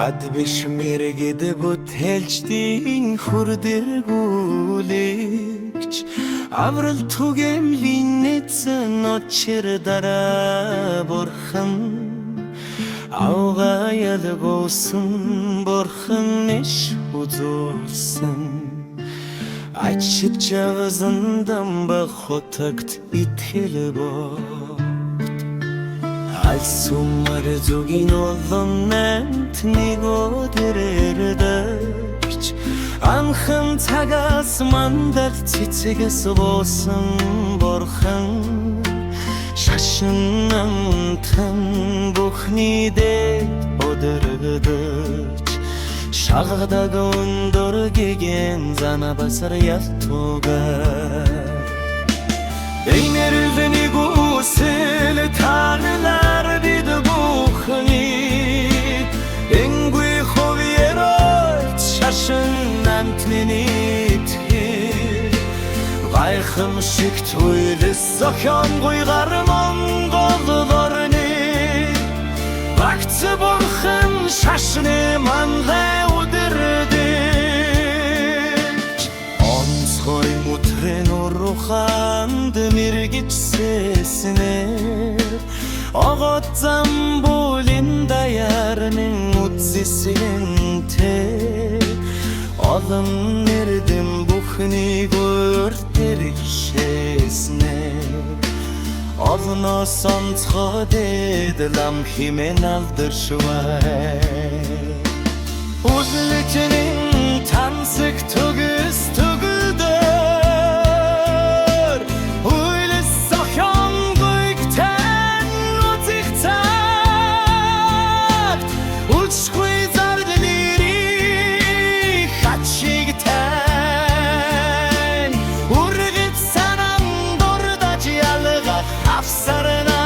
Адбиш мэргэд бүтээлчдийн хүрдэргүүлэгч аврал түгээмлийн нэцэн очир дараа бурхан ауга ялгуусан бурхан иш үзүүлсэн ачиг жавзандан бахотагт итгэл бот алсумар зүгийн олон намт нэг өдрөөрдөж анхан цагаас мандал цэцэгс буусан бурхан шашин амтан бүхний дэд өдрөдөж шагдаг өндөр гэгэн зана басар ялтугаар Эйнэрэлний гүсэл танылар бид бүхний Энггүй хувьеройт шашин намтнинит Гайхамшиг туйлыс зохионгүйгар монголлорны Багц бурхан шашны мангай өдөрдөж Онцгой мутрен уруханд мэргич сеснер Огот замбулин даярның утсисинте Олон нэрдім бүхний көртер ишесне Олно сонцго дедлам химен алдыршвай Үзличнің тансық түгіс түгілдөр Уйлыс сохyon гүйгтен утиқтат Учқуй зардылири хатшигтен Урғыт санам дордач ялға афсарынам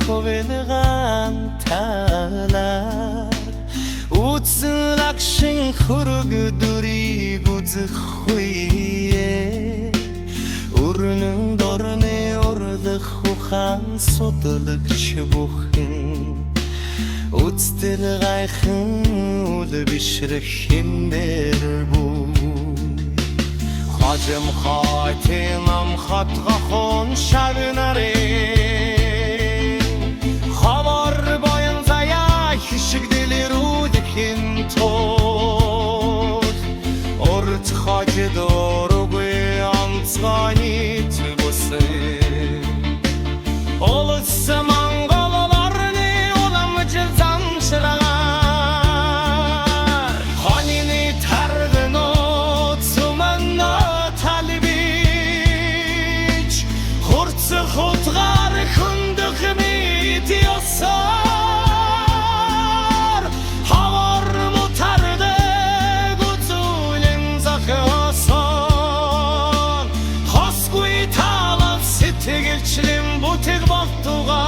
Хоველган талар Утсын акшин хүргдүрийг үзэх хуйе Өрнөн дорны урлах хухан судлагч бүхэн Үцтэр гайхан үл бишрэх химбэр бүй Хажим хатинам хатгахон шагнаре Хавар боян зая хишиг дэлэрүүдхэн тот Орт хажид ороггүй анцганы түбүсэ Олыс монголлорны уламжил замшырагар Ханины таргынот суманна талбич Хурцы хутгар хүндөхми Diosar Havar mutarde gutulin zakhasan Haskui talan sitigilçilim bu tek baktuğa